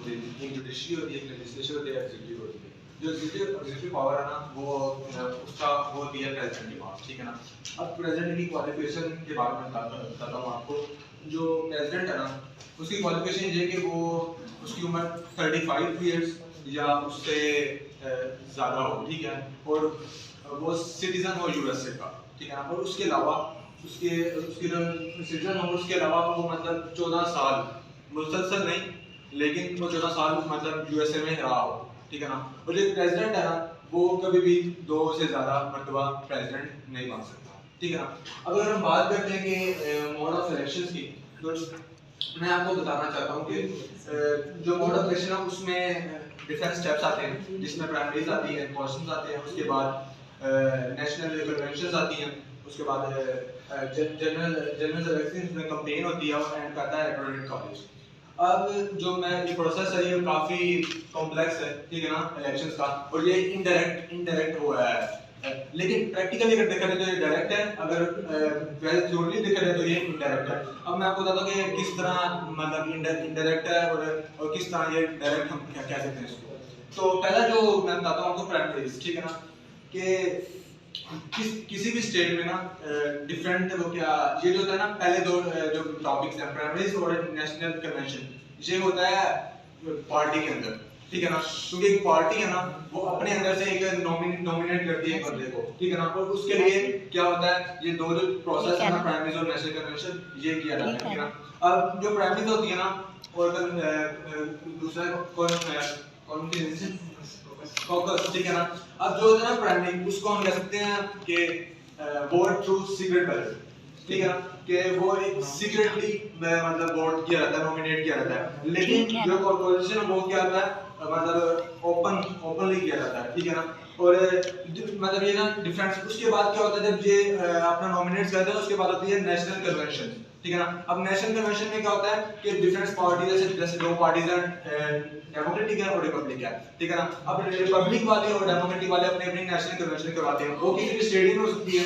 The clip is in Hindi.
होती है, एक जुडिशरी होती है, एक लेजिस्लेचर होती है, एग्जीक्यूटिव होती है। जो एग्जीक्यूटिव पावर है ना वो उसका वो दिया है प्रेसिडेंट के पास, ठीक है ना। अब प्रेसिडेंट की क्वालिफिकेशन के बारे में बताता हूँ आपको। जो प्रेसिडेंट है ना उसकी क्वालिफिकेशन ये कि वो उसकी उम्र 35 इयर्स या उससे ज़्यादा हो, ठीक है, और वो सिटीजन हो यूएसए का, ठीक है ना। और उसके अलावा उसके उसके सिटीजन हो, उसके अलावा वो मतलब 14 साल मुसलसल नहीं लेकिन वो 14 साल मतलब यूएसए में रहा हो, ठीक है ना। और जो प्रेसिडेंट है ना वो कभी भी 2 से ज़्यादा मरतबा प्रेसिडेंट नहीं बन सकता, ठीक है ना। अब अगर हम बात करते हैं कि मोड ऑफ इलेक्शन की, तो मैं आपको बताना चाहता हूँ कि जो मोड ऑफ इलेक्शन है उसमें डिफरेंट स्टेप्स आते हैं, जिसमें प्राइमरीज आती हैं, क्वेश्चंस आते हैं, उसके बाद नेशनल कन्वेंशंस आती हैं, उसके बाद जनरल इलेक्शंस में कैंपेन होती है और एंड करता है इलेक्टोरल कॉलेज। अब जो मैं ये प्रोसेस है ये काफ़ी कॉम्प्लेक्स है, ठीक है ना, इलेक्शंस का, और ये इनडायरेक्ट हुआ है, लेकिन प्रैक्टिकली अगर देखा जाए तो ये डायरेक्ट है, अगर वैसे थ्योरी देखा जाए तो ये इनडायरेक्ट है। अब मैं आपको बताता हूँ कि किस तरह मतलब इनडायरेक्ट है और किस तरह ये डायरेक्ट हम क्या कह सकते हैं इसको। तो पहला जो मैं बताता हूँ आपको प्राइमरीज, ठीक है ना, कि किसी भी स्टेट में ना डिफरेंट वो क्या ये जो होता है ना, पहले दो जो टॉपिक्स हैं प्राइमरीज और नेशनल कन्वेंशन, ये होता है पार्टी के अंदर, ठीक है ना, क्योंकि एक पार्टी है ना वो अपने अंदर से एक नॉमिनेट करती है एक बंदे को, ठीक है ना। और उसके लिए क्या होता है, ये दो जो प्रोसेस है ना, प्राइमरीज और नेशनल कन्वेंशन, ये किया जाता है, ठीक है ना। अब जो प्राइमरीज होती है ना और दूसरा कौन कॉकस, ठीक है ना। अब जो होता है ना प्राइमरी, उसको हम कह सकते हैं कि वोट थ्रू सीक्रेट बैलेट, ठीक है ना, कि वो एक सीक्रेटली मतलब वोट किया जाता है, नॉमिनेट किया जाता है। लेकिन जो कॉर्पोरेशन है वो क्या होता है मतलब ओपनली किया जाता है, ठीक है ना। और मतलब ये ना डिफरेंस, उसके बाद क्या होता है जब ये अपना नॉमिनेट करते हैं उसके बाद होती है नेशनल कन्वेंशन, ठीक है ना। अब नेशनल कन्वेंशन में क्या होता है कि डिफरेंट पार्टीज जैसे दो पार्टीज हैं, डेमोक्रेटिक है और रिपब्लिक है, ठीक है ना। अब रिपब्लिक वाले और डेमोक्रेटिक वाले अपने अपनी नेशनल कन्वेंशन करवाते हैं, वो किसी भी स्टेडियम में हो सकती है,